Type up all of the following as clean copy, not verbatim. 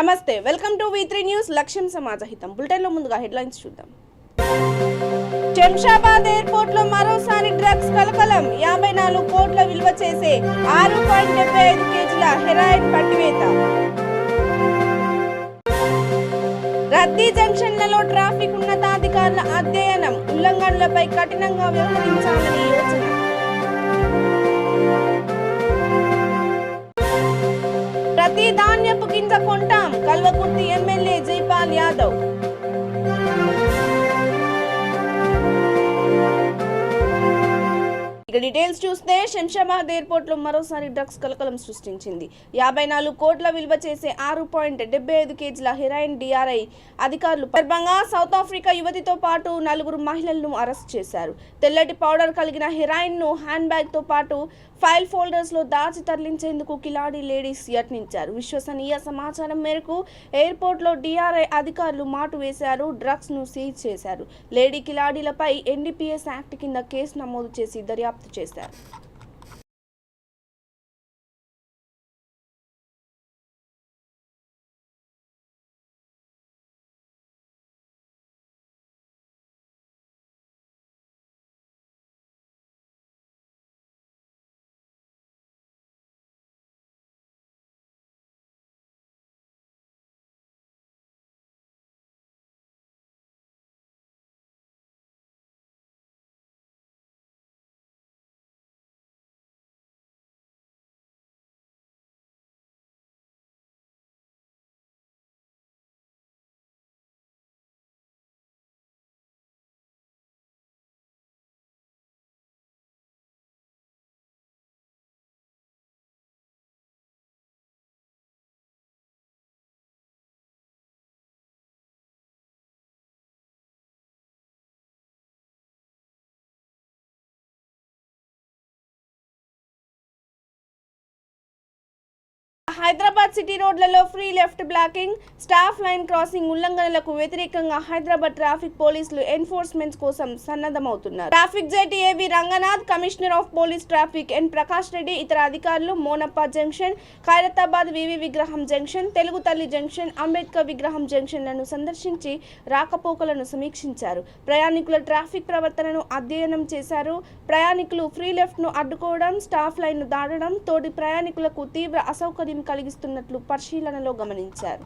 నమస్తే, welcome to V3 news. లక్ష్యం సమాజహితం. Bulletin లో ముందుగా హెడ్లైన్స్ చూద్దాం. శంషాబాద్ ఎయిర్పోర్ట్ లో మరోసారి డ్రగ్స్ కలకలం. 54 కోట్ల విలువ చేసే 6.75 కేజీల హెరాయిన్ పట్టివేత. రద్దీ జంక్షన్లలో ట్రాఫిక్ ఉన్నతాధికారుల అధ్యయనం. ఉల్లంఘనలపై కఠినంగా వ్యవహరించాలని యోచన. ప్రతి ధాన్యపు గింజ కొంటాం. కల్వకుర్తి ఎమ్మెల్యే జైపాల్ యాదవ్. ఇక డీటెయిల్స్ చూస్తే శంషాబాద్ ఎయిర్పోర్ట్ లో మరోసారి డ్రగ్స్ కలకలం సృష్టించింది. 54 కోట్ల విలువ చేసే 6.75 కేజీల హెరాయిన్ DRI అధికారులు సందర్భంగా సౌత్ ఆఫ్రికా యువతితో పాటు 4 మహిళలను అరెస్ట్ చేశారు. తెల్లటి పౌడర్ కలిగిన హెరాయిన్ ను హ్యాండ్ బ్యాగ్ తో పాటు ఫైల్ ఫోల్డర్స్ లో దాచి తరలించేందుకు కిలాడి లేడీస్ యత్నించారు. విశ్వసనీయ సమాచారం మేరకు ఎయిర్పోర్ట్ లో DRI అధికారులు మాటు వేశారు. డ్రగ్స్ ను సీజ్ చేశారు. లేడీ కిలాడీలపై NDPS యాక్ట్ కింద కేసు నమోదు చేసి దర్యాప్తు చేశారు. హైదరాబాద్ సిటీ రోడ్లలో free left blocking, stop line crossing ఉల్లంఘనలకు వ్యతిరేకంగా హైదరాబాద్ ట్రాఫిక్ పోలీసులు ఎన్ఫోర్స్మెంట్ కోసం సన్నద్ధమవుతున్నారు. ట్రాఫిక్ జెట్ AV Ranganath, commissioner of police traffic N Prakash Reddy, ఇతర అధికారులు మోనప్ప జంక్షన్, ఖైరతాబాద్ VV విగ్రహం జంక్షన్, తెలుగు తల్లి జంక్షన్, అంబేద్కర్ విగ్రహం జంక్షన్లను సందర్శించి రాకపోకలను సమీక్షించారు. ప్రయాణికుల ట్రాఫిక్ ప్రవర్తనను అధ్యయనం చేశారు. ప్రయాణికులు ఫ్రీ లెఫ్ట్ ను అడ్డుకోవడం, స్టాఫ్ లైన్ ను దాటడం, తోటి ప్రయాణికులకు తీవ్ర అసౌకర్యం కలిగిస్తున్నట్లు పరిశీలనలో గమనించారు.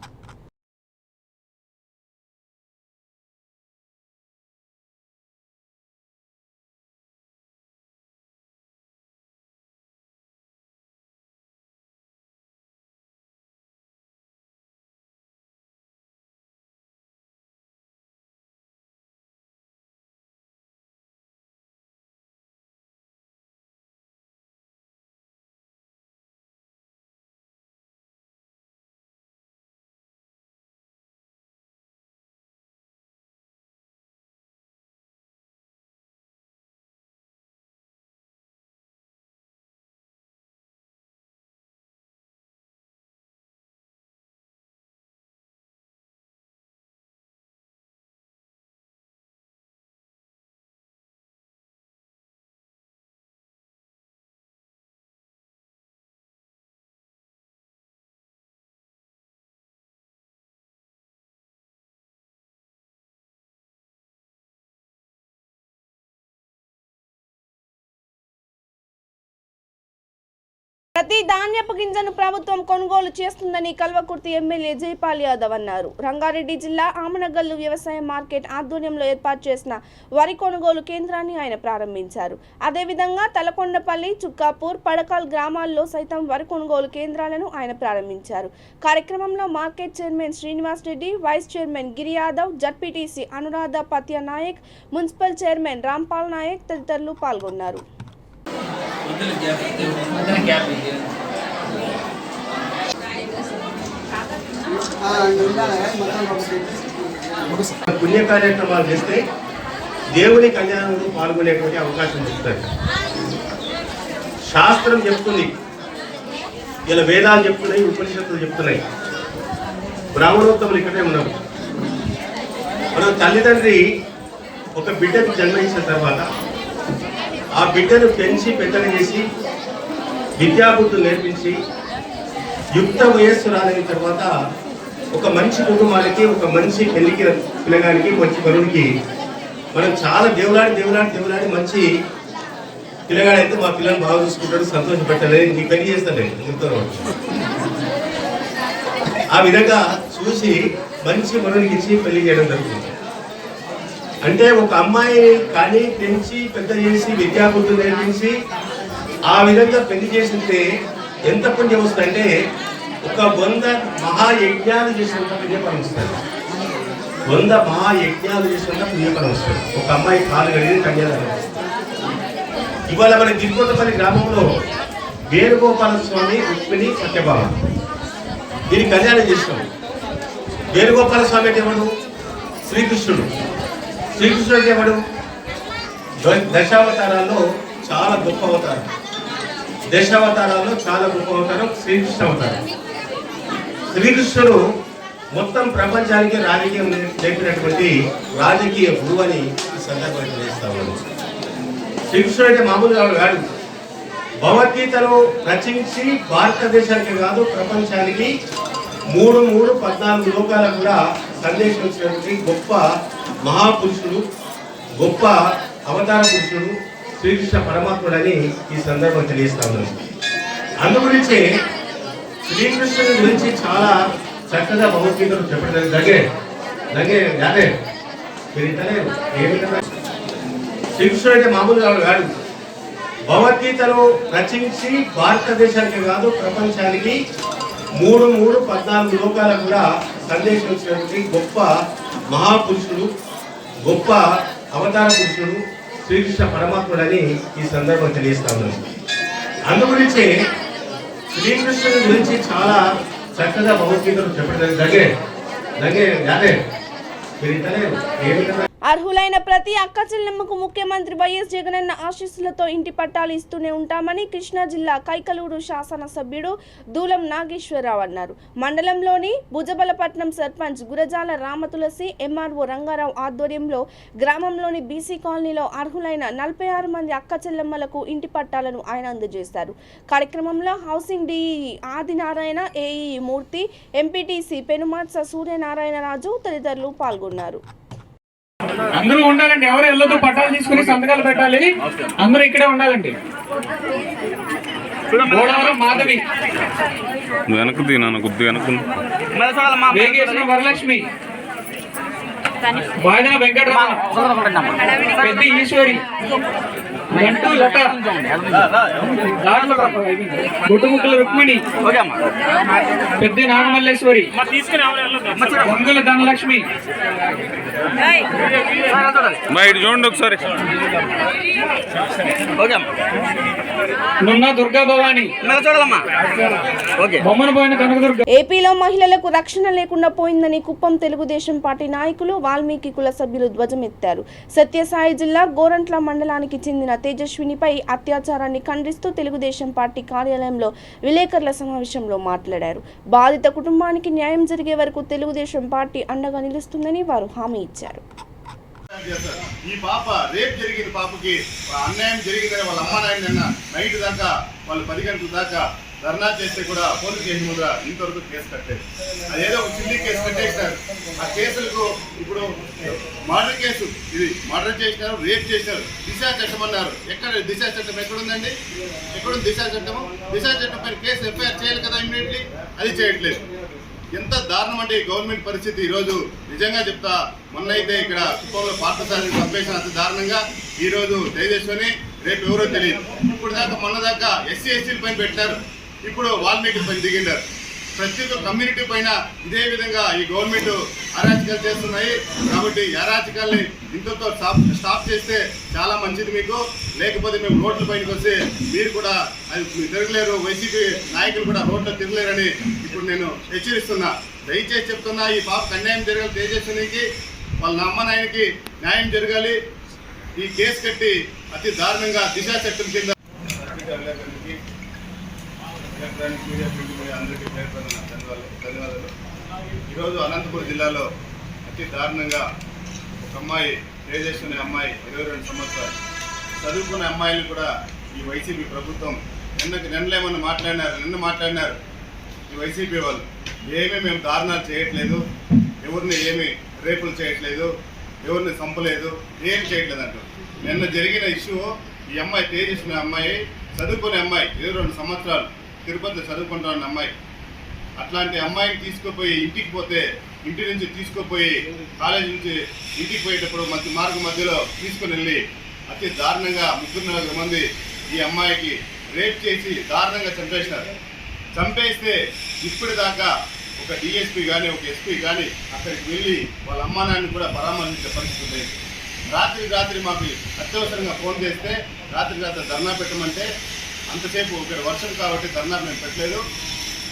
ప్రతి ధాన్యపు గింజను ప్రభుత్వం కొనుగోలు చేస్తుందని కల్వకుర్తి ఎమ్మెల్యే జైపాల్ యాదవ్ అన్నారు. రంగారెడ్డి జిల్లా ఆమనగల్లు వ్యవసాయ మార్కెట్ ఆధ్వర్యంలో ఏర్పాటు చేసిన వరి కొనుగోలు కేంద్రాన్ని ఆయన ప్రారంభించారు. అదేవిధంగా తలకొండపల్లి, చుక్కాపూర్, పడకాల్ గ్రామాల్లో సైతం వరి కొనుగోలు కేంద్రాలను ఆయన ప్రారంభించారు. కార్యక్రమంలో market chairman Srinivas Reddy, vice chairman Giri Yadav, ZPTC Anuradha Patya Naik, municipal chairman Rampal Naik తదితరులు పాల్గొన్నారు. పుణ్య కార్యక్రమాలు చేస్తే దేవుని కళ్యాణంలో పాల్గొనేటువంటి అవకాశం ఇస్తారు. శాస్త్రం చెప్తుంది, ఇలా వేదాలు చెప్తున్నాయి, ఉపనిషత్తులు చెప్తున్నాయి, బ్రాహ్మణోత్తములు ఇక్కడే ఉన్నారు. మనం తల్లిదండ్రి ఒక బిడ్డకు జన్మించిన తర్వాత ఆ బిడ్డను పెంచి పెద్దగా చేసి విద్యాబుద్ధులు నేర్పించి యుక్త వయస్సు రాలిన తర్వాత ఒక మంచి కుటుంబానికి, ఒక మంచి పెళ్లికి పిల్లగానికి, మంచి వరుడికి మనం చాలా దేవులాడి మంచి పిల్లగాడైతే మా పిల్లల్ని బాగా చూసుకుంటాడు, సంతోషపెట్టాలి, నీ పెళ్లి చేస్తాను నేను చెప్తాను. ఆ విధంగా చూసి మంచి వరుడికి ఇచ్చి పెళ్లి చేయడం జరుగుతుంది. అంటే ఒక అమ్మాయిని కానీ పెంచి పెద్ద చేసి విద్యాబుద్ధులు నేర్పించి ఆ విధంగా పెళ్లి చేసింటే ఎంత పుణ్యం వస్తుందంటే ఒక 100 మహాయజ్ఞాలు చేసినంత పుణ్యఫలం వస్తుంది. 100 మహాయజ్ఞాలు చేసినంత పుణ్యఫలం వస్తుంది. ఒక అమ్మాయి కాలు కడిగి కన్యాదానం. ఇవాళ మన గిరికొత్తపల్లి గ్రామంలో వేణుగోపాల స్వామి, రుక్మిణి, సత్యభామ దీన్ని కళ్యాణం చేసినాం. వేణుగోపాల స్వామి అంటే ఎవడు? శ్రీకృష్ణుడు. శ్రీకృష్ణుడు అంటే ఎవడు? దశావతారాల్లో చాలా గొప్ప అవతారం. దశావతారాల్లో చాలా గొప్ప అవతారం శ్రీకృష్ణ అవతారం. శ్రీకృష్ణుడు మొత్తం ప్రపంచానికి రాజకీయం నేర్పినటువంటి రాజకీయ గురువు అని ఈ సందర్భంగా చేస్తాము. శ్రీకృష్ణుడు అంటే మామూలుగా కాదు. భగవద్గీతను రచించి భారతదేశానికి కాదు ప్రపంచానికి 14 లోకాలకు కూడా సందేశం ఇచ్చినటువంటి గొప్ప మహాపురుషుడు, గొప్ప అవతార పురుషుడు శ్రీకృష్ణ పరమాత్ముడని ఈ సందర్భం తెలియజేస్తా ఉన్నాను. అందుగురించే శ్రీకృష్ణుని గురించి చాలా చక్కగా భగవద్గీతలు చెప్పడం దగ్గే యాదే మీరు ఇంటలేరు. ఏమిటంటే శ్రీకృష్ణుడు అంటే మామూలుగా కాదు. భగవద్గీతను రచించి భారతదేశానికి కాదు ప్రపంచానికి 14 లోకాలకు కూడా సందేశం ఇచ్చినటువంటి గొప్ప మహాపురుషుడు, గొప్ప అవతార పురుషుడు శ్రీకృష్ణ పరమాత్ముడని ఈ సందర్భం తెలియజేస్తా ఉన్నాను. అందుగురించే శ్రీకృష్ణుని గురించి చాలా చక్కగా భగవద్గీతలు చెప్పడం దగ్గే యాదే మీరు ఇంటలేరు. ఏమిటంటే అర్హులైన ప్రతి అక్క చెల్లెమ్మకు ముఖ్యమంత్రి వైఎస్ జగనన్న ఆశీస్సులతో ఇంటి పట్టాలు ఇస్తూనే ఉంటామని కృష్ణా జిల్లా కైకలూరు శాసనసభ్యుడు దూలం నాగేశ్వరరావు అన్నారు. మండలంలోని భుజబలపట్నం సర్పంచ్ గురజాల రామతులసి, ఎంఆర్ఓ రంగారావు ఆధ్వర్యంలో గ్రామంలోని బీసీ కాలనీలో అర్హులైన 46 మంది అక్క చెల్లెమ్మలకు ఇంటి పట్టాలను ఆయన అందజేశారు. కార్యక్రమంలో హౌసింగ్ డిఈ ఆదినారాయణ, ఏఈ మూర్తి, ఎంపీటీసీ పెనుమాత్స సూర్యనారాయణరాజు తదితరులు పాల్గొన్నారు. అందరూ ఉండాలండి, ఎవరు వెళ్ళొద్దు. పట్టాలు తీసుకుని సంతకాలు పెట్టాలి. అందరూ ఇక్కడే ఉండాలండి. గోడవరం మాధవి, వేగేశ్వర వరలక్ష్మి, బాయిదా వెంకటరమణ, పెద్ద ఈశ్వరి, గంటూ లత, గుట్టుముక్కల రుక్మిణి, పెద్ద నాగమల్లేశ్వరి, వంగుల ధనలక్ష్మి, చూడండి ఒకసారి, నున్న దుర్గా భవాని, బొమ్మన పోయిన కనకదుర్గ. ఏపీలో మహిళలకు రక్షణ లేకుండా పోయిందని కుప్పం తెలుగుదేశం పార్టీ నాయకులు వాల్మీకి కుల సభ్యులు ధ్వజమెత్తారు. సత్యసాయి జిల్లా గోరంట్ల మండలానికి చెందిన తేజస్వినిపై అత్యాచారాన్ని ఖండిస్తూ తెలుగుదేశం పార్టీ కార్యాలయంలో విలేకరుల సమావేశంలో మాట్లాడారు. బాధిత కుటుంబానికి న్యాయం జరిగే వరకు తెలుగుదేశం పార్టీ అండగా నిలుస్తుందని వారు హామీ ఇచ్చారు. ఈ పాప రేప్ జరిగిన పాపకి అన్యాయం జరిగిందని వాళ్ళ అమ్మ నాయన నిన్న నైట్ దాకా వాళ్ళు 10 గంటల దాకా ధర్నా చేస్తే కూడా పోలీస్ స్టేషన్ ముందర ఇంతవరకు కేసు కట్టలేదు. అదేదో ఒక చిల్లి కేసు కట్టేసినారు. ఆ కేసులకు ఇప్పుడు మర్డర్ కేసు, ఇది మర్డర్ చేసినారు, రేప్ చేసినారు, దిశా చట్టం అన్నారు. ఎక్కడ దిశా చట్టం ఎక్కడుందండి? ఎక్కడుంది దిశా చట్టము? దిశా చట్టం పైన కేసు ఎఫ్ఐఆర్ చేయాలి కదా ఇమ్మీడియట్లీ, అది చేయట్లేదు. ఎంత దారుణం అంటే ఈ గవర్నమెంట్ పరిస్థితి. ఈరోజు నిజంగా చెప్తా, మొన్న అయితే ఇక్కడ కుప్పంలో పార్థసారథి చంపేసిన అంత దారుణంగా ఈరోజు తేజస్విని, రేపు ఎవరో తెలియదు. ఇప్పుడు దాకా మొన్న దాకా ఎస్సీ ఎస్టీల పైన పెట్టారు, ఇప్పుడు వాల్మీకి పైన దిగిండారు. ప్రతి ఒక్క కమ్యూనిటీ పైన ఇదే విధంగా ఈ గవర్నమెంట్ అరాచకాలు చేస్తున్నాయి. కాబట్టి ఈ అరాచకాల్ని ఇంతతో స్టాప్ చేస్తే చాలా మంచిది మీకు. లేకపోతే మేము రోడ్ల పైనకి వస్తే మీరు కూడా అది తిరగలేరు, వైసీపీ నాయకులు కూడా రోడ్లో తిరగలేరని ఇప్పుడు నేను హెచ్చరిస్తున్నా. దయచేసి చెప్తున్నా, ఈ పాపకు అన్యాయం జరగాలి, తేజస్వినికి వాళ్ళ అమ్మ నాయనకి న్యాయం జరగాలి. ఈ కేసు కట్టి అతి దారుణంగా దిశా చట్టం కింద ఎలక్ట్రానిక్ మీడియా, ప్రింట్ మీడియా అందరికీ పేర్కొన్న ధన్యవాదాలు. ఈరోజు అనంతపురం జిల్లాలో అతి దారుణంగా ఒక అమ్మాయి, తేజస్విని అమ్మాయి, 22 సంవత్సరాలు చదువుకున్న అమ్మాయిలు కూడా ఈ వైసీపీ ప్రభుత్వం నిన్న మాట్లాడినారు ఈ వైసీపీ వాళ్ళు. ఏమీ మేము దారుణాలు చేయట్లేదు, ఎవరిని ఏమి రేపులు చేయట్లేదు, ఎవరిని చంపలేదు, ఏం చేయట్లేదు అంటారు. నిన్న జరిగిన ఇష్యూ ఈ అమ్మాయి తేజస్వి అమ్మాయి చదువుకునే అమ్మాయి, 22 సంవత్సరాలు తిరుపతిలో చదువుకుంటున్న అమ్మాయి. అట్లాంటి అమ్మాయిని తీసుకుపోయి ఇంటికి పోతే, ఇంటి నుంచి తీసుకుపోయి కాలేజీ నుంచి ఇంటికి పోయేటప్పుడు మార్గం మధ్యలో తీసుకుని వెళ్ళి అతి దారుణంగా 3-4 మంది ఈ అమ్మాయికి రేప్ చేసి దారుణంగా చంపేసినారు. చంపేస్తే ఇప్పటిదాకా ఒక డిఎస్పీ కానీ ఒక ఎస్పీ కానీ అక్కడికి వెళ్ళి వాళ్ళ అమ్మా నాన్నని కూడా పరామర్శించే పరిస్థితి లేదు. రాత్రి మాకు అత్యవసరంగా ఫోన్ చేస్తే రాత్రి ధర్నా పెట్టమంటే అంతసేపు ఒక వర్షం కాబట్టి ధర్నా మేము పెట్టలేదు.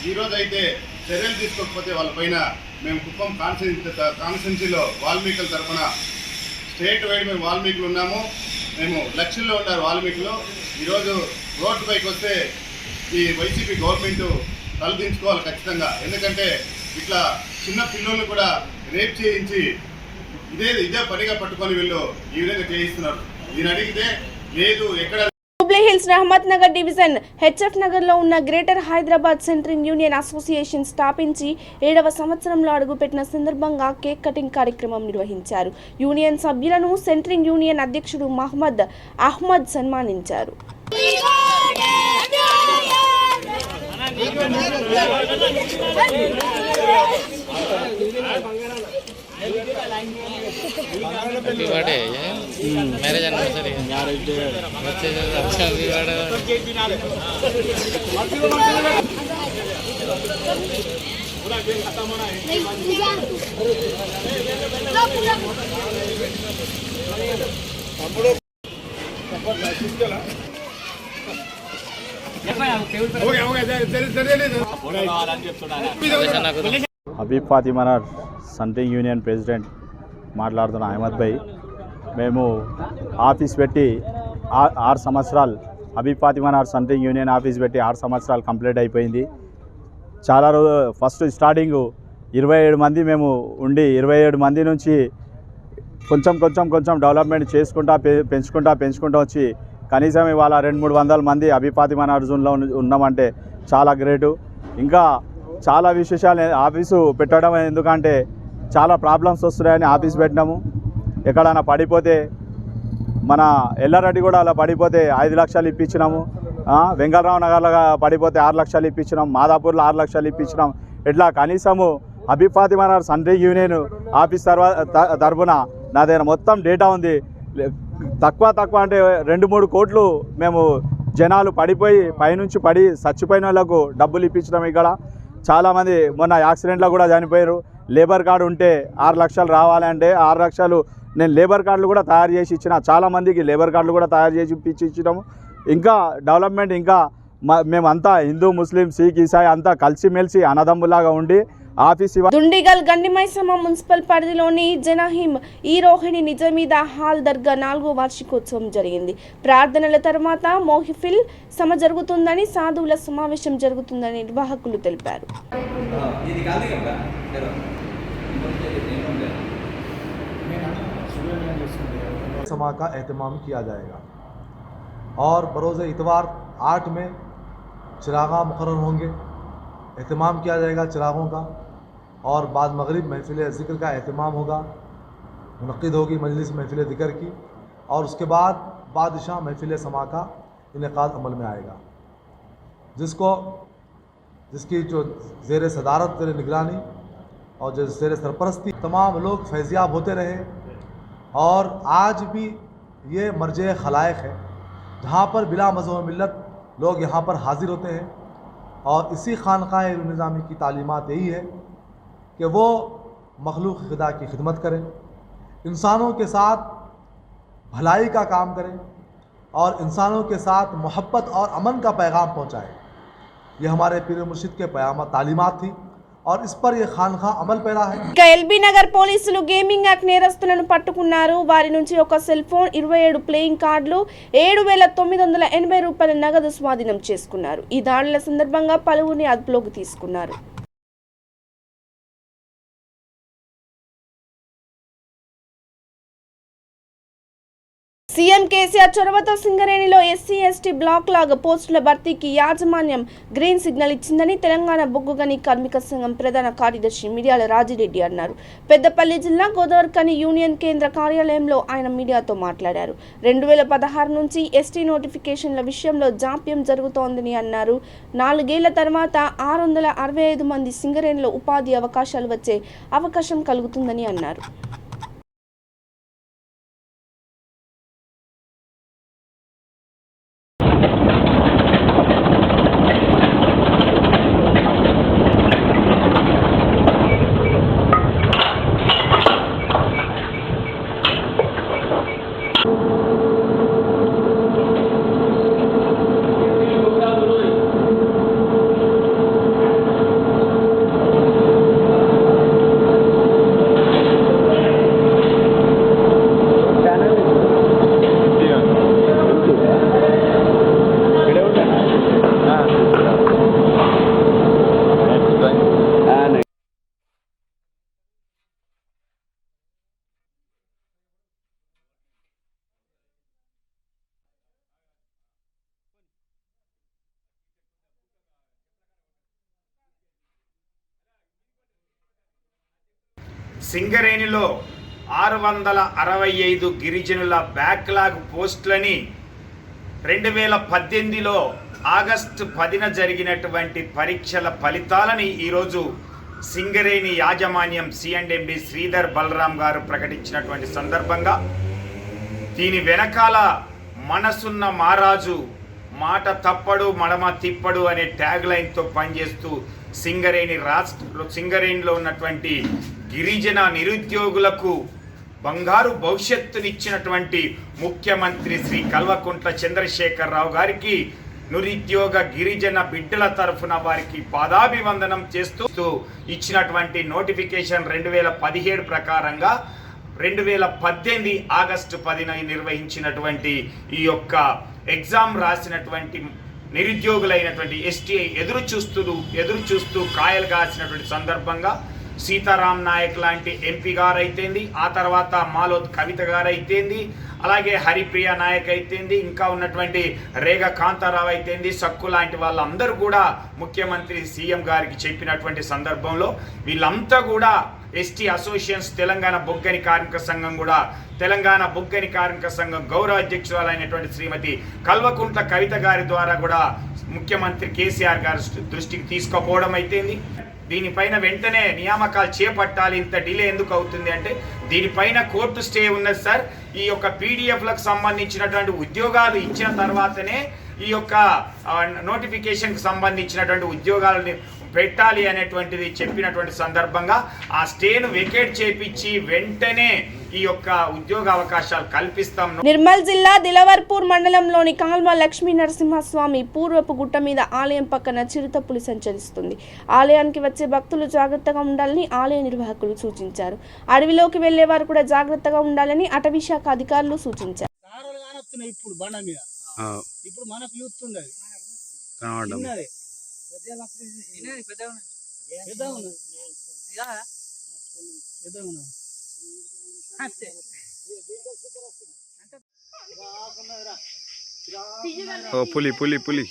ఈరోజు అయితే చర్యలు తీసుకోకపోతే వాళ్ళపైన మేము కుప్పం కాన్స్టిట్యున్సీలో వాల్మీకుల తరఫున స్టేట్ వైడ్ మేము వాల్మీకులు ఉన్నాము. మేము లక్షల్లో ఉన్నారు వాల్మీకులు. ఈరోజు రోడ్డు పైకి వస్తే ఈ వైసీపీ గవర్నమెంట్ తలదించుకోవాలి ఖచ్చితంగా. ఎందుకంటే ఇట్లా చిన్న పిల్లల్ని కూడా రేప్ చేయించి ఇదే పనిగా పట్టుకొని వీళ్ళు ఈ విధంగా చేయిస్తున్నారు. దీన్ని అడిగితే లేదు ఎక్కడ. Jubilee hills Rahmat Nagar division HF Nagar లో ఉన్న greater Hyderabad centring union association స్థాపించి 7వ సంవత్సరంలో అడుగుపెట్టిన సందర్భంగా కేక్ కటింగ్ కార్యక్రమం నిర్వహించారు. యూనియన్ సభ్యులను సెంట్రింగ్ యూనియన్ అధ్యక్షుడు మహమ్మద్ అహ్మద్ సన్మానించారు. मैरिज एनिवर्सरी హబీబ్ ఫాతిమనర్ సెంట్రింగ్ యూనియన్ ప్రెసిడెంట్ మాట్లాడుతున్న అహ్మద్ భాయ్. మేము ఆఫీస్ పెట్టి 6 సంవత్సరాలు, హబీబ్ ఫాతిమనర్ సెంట్రింగ్ యూనియన్ ఆఫీస్ పెట్టి 6 సంవత్సరాలు కంప్లీట్ అయిపోయింది. చాలా ఫస్ట్ స్టార్టింగ్ 27 మంది మేము ఉండి 27 మంది నుంచి కొంచెం డెవలప్మెంట్ చేసుకుంటా పెంచుకుంటా వచ్చి కనీసం ఇవాళ 200-300 మంది హబీబ్ ఫాతిమనర్ జోన్లో ఉన్నామంటే చాలా గ్రేటు. ఇంకా చాలా విశేషాలు ఆఫీసు పెట్టడం, ఎందుకంటే చాలా ప్రాబ్లమ్స్ వస్తున్నాయని ఆఫీస్ పెట్టినాము. ఎక్కడైనా పడిపోతే మన ఎల్లారెడ్డి కూడా అలా పడిపోతే 5 లక్షలు ఇప్పించినాము. వెంకటరావు నగర్లో పడిపోతే 6 లక్షలు ఇప్పించినాం. మాదాపూర్లో 6 లక్షలు ఇప్పించినాం. ఇట్లా కనీసము హబీబ్ ఫాతిమనర్ సెంట్రింగ్ యూనియన్ ఆఫీస్ తరఫున నా దగ్గర మొత్తం డేటా ఉంది. తక్కువ అంటే 2-3 కోట్లు మేము జనాలు పడిపోయి పైనుంచి పడి చచ్చిపోయిన వాళ్ళకు డబ్బులు ఇప్పించడం. ఇక్కడ చాలామంది మొన్న యాక్సిడెంట్లో కూడా చనిపోయారు. లేబర్ కార్డు ఉంటే 6 లక్షలు రావాలంటే 6 లక్షలు నేను లేబర్ కార్డులు కూడా తయారు చేసి ఇచ్చిన. చాలామందికి లేబర్ కార్డులు కూడా తయారు చేసి ఇచ్చినాము. ఇంకా డెవలప్మెంట్ ఇంకా మేమంతా హిందూ ముస్లిం సిక్ ఇసాయి అంతా కలిసిమెలిసి అన్నదమ్ములాగా ఉండి ఆఫీస్. దుండిగల్ గండిమైసమ్మ మున్సిపల్ పరిధిలోని జనహిం ఈ రోహిణి నిజమీద హాల్ దర్గా 4వ వార్షికోత్సవం జరిగింది. ప్రార్థనల తర్వాత మోహిఫిల్ సమ జరుగుతుందని, సాధువుల సమావేశం జరుగుతుందని నిర్వాహకులు తెలిపారు. समा का एहतमाम किया जाएगा और बरोज़ इतवार 8 में चिरागा मुकर्रर होंगे, एहतमाम किया जाएगा चिरागों का, और बाद मगरिब महफिल ज़िक्र का एहतमाम होगा, मुनक़िद होगी मजलिस महफिल ज़िक्र की, और उसके बाद बादशाह महफिल समा का इनेक़ाद अमल में आएगा, जिसकी जो ज़ेर सदारत, ज़ेर निगरानी और जो ज़ेर सरपरस्ती तमाम लोग फैज़याब होते रहे। और आज भी ये मर्जे खलाइक है जहाँ पर बिला मज़हब मिल्लत लोग यहाँ पर हाज़िर होते हैं, और इसी खानक़ाह निज़ामी की तालीमात यही है कि वो मखलूक़ खुदा की खिदमत करें, इंसानों के साथ भलाई का काम करें और इंसानों के साथ मोहब्बत और अमन का पैगाम पहुँचाएँ। ये हमारे पीर मुर्शिद के तालीमात थी और इस पर यह खानखा अमल पैरा है. ఎల్బీ నగర్ పోలీసులు గేమింగ్ యాక్ట్ నేరస్తులను పట్టుకున్నారు. వారి నుంచి ఒక సెల్ ఫోన్, 27 ప్లేయింగ్ కార్డులు, 7,980 రూపాయల నగదు స్వాధీనం చేసుకున్నారు. ఈ దాడుల సందర్భంగా పలువురిని అదుపులోకి తీసుకున్నారు. సీఎం కేసీఆర్ చొరవతో సింగరేణిలో ఎస్సీ ఎస్టీ బ్లాక్ లాగా పోస్టుల భర్తీకి యాజమాన్యం గ్రీన్ సిగ్నల్ ఇచ్చిందని తెలంగాణ బొగ్గు గని కార్మిక సంఘం ప్రధాన కార్యదర్శి మిర్యాల రాజిరెడ్డి అన్నారు. పెద్దపల్లి జిల్లా గోదావరిఖని యూనియన్ కేంద్ర కార్యాలయంలో ఆయన మీడియాతో మాట్లాడారు. 2016 నుంచి ఎస్టీ నోటిఫికేషన్ల విషయంలో జాప్యం జరుగుతోందని అన్నారు. 4 ఏళ్ల తర్వాత 665 మంది సింగరేణిలో ఉపాధి అవకాశాలు వచ్చే అవకాశం కలుగుతుందని అన్నారు. సింగరేణిలో 665 గిరిజనుల బ్యాక్లాగ్ పోస్టులని 2018లో ఆగస్టు 10న జరిగినటువంటి పరీక్షల ఫలితాలని ఈరోజు సింగరేణి యాజమాన్యం C&MD శ్రీధర్ బలరాం గారు ప్రకటించినటువంటి సందర్భంగా దీని వెనకాల మనసున్న మహారాజు మాట తప్పడు మడమ తిప్పడు అనే ట్యాగ్ లైన్తో పనిచేస్తూ సింగరేణిలో ఉన్నటువంటి గిరిజన నిరుద్యోగులకు బంగారు భవిష్యత్తునిచ్చినటువంటి ముఖ్యమంత్రి శ్రీ కల్వకుంట్ల చంద్రశేఖరరావు గారికి నిరుద్యోగ గిరిజన బిడ్డల తరఫున వారికి పాదాభివందనం చేస్తూ ఇచ్చినటువంటి నోటిఫికేషన్ 2017 ప్రకారంగా 2018 ఆగస్టు 10న నిర్వహించినటువంటి ఈ యొక్క ఎగ్జామ్ రాసినటువంటి నిరుద్యోగులైనటువంటి ఎస్టీ ఎదురు చూస్తూ కాయలు కాసినటువంటి సందర్భంగా సీతారాం నాయక్ లాంటి ఎంపీ గారు అయితేంది, ఆ తర్వాత మాలోత్ కవిత గారు అయితేంది, అలాగే హరిప్రియ నాయక్ అయితేంది, ఇంకా ఉన్నటువంటి రేగ కాంతారావు అయితేంది, సక్కు లాంటి వాళ్ళందరూ కూడా ముఖ్యమంత్రి సీఎం గారికి చెప్పినటువంటి సందర్భంలో వీళ్ళంతా కూడా ఎస్టీ అసోసియేషన్స్ తెలంగాణ బొగ్గని కార్మిక సంఘం కూడా తెలంగాణ బొగ్గని కార్మిక సంఘం గౌరవ అధ్యక్షురాలైనటువంటి శ్రీమతి కల్వకుంట్ల కవిత గారి ద్వారా కూడా ముఖ్యమంత్రి కేసీఆర్ గారి దృష్టికి తీసుకుపోవడం అయితేంది. దీనిపైన వెంటనే నియామకాలు చేపట్టాలి, ఇంత డిలే ఎందుకు అవుతుంది అంటే దీనిపైన కోర్టు స్టే ఉన్నది సార్. ఈ యొక్క పీడిఎఫ్లకు సంబంధించినటువంటి ఉద్యోగాలు ఇచ్చిన తర్వాతనే ఈ యొక్క నోటిఫికేషన్కి సంబంధించినటువంటి ఉద్యోగాలని పెట్టాలి అనేటువంటిది చెప్పినటువంటి సందర్భంగా ఆ స్టేను వెకేట్ చేపించి వెంటనే ఈ యొక్క ఉద్యోగ అవకాశాలు కల్పిస్తాం. నిర్మల్ జిల్లా దిలవర్పూర్ మండలంలోని కాల్వ లక్ష్మీ నరసింహస్వామి పూర్వపు గుట్ట మీద ఆలయం పక్కన చిరుతపులి సంచరిస్తుంది. ఆలయానికి వచ్చే భక్తులు జాగ్రత్తగా ఉండాలని ఆలయ నిర్వాహకులు సూచించారు. అడవిలోకి వెళ్లే వారు కూడా జాగ్రత్తగా ఉండాలని అటవీ శాఖ అధికారులు సూచించారు. ఇప్పుడు మనకు చూస్తుంది పులి పులి పులి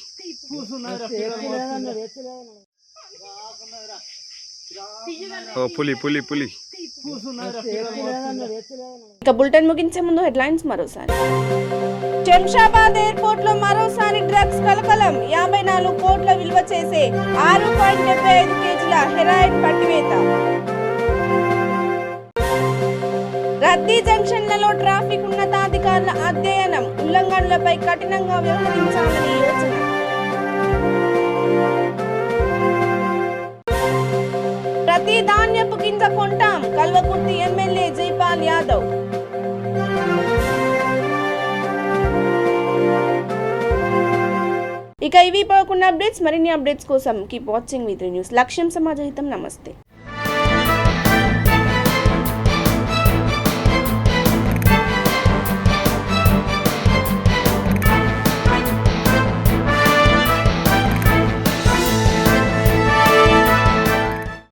పులి పులి పులి. ఇక బులెటిన్ ముగించే ముందు హెడ్లైన్స్ మరోసారి. శంషాబాద్ ఎయిర్పోర్ట్ లో మరోసారి డ్రగ్స్ కలకలం. 54 కోట్ల విలువ చేసే 6.75 కేజీల హెరాయిన్ పట్టివేత. రద్దీ జంక్షన్లలో ట్రాఫిక్ ఉన్నతాధికారుల అధ్యయనం. ఉల్లంఘనలపై కఠినంగా వ్యవహరించాలని యోచన. ప్రతి ధాన్యపు గింజ కొంటాం. కల్వకుర్తి ఎమ్మెల్యే జైపాల్ యాదవ్. ఇక ఇవి పడుకున్న అప్డేట్స్. మరిన్ని అప్డేట్స్ కోసం కీప్ వాచింగ్ విత్ న్యూస్. లక్ష్యం సమాజహితం. నమస్తే.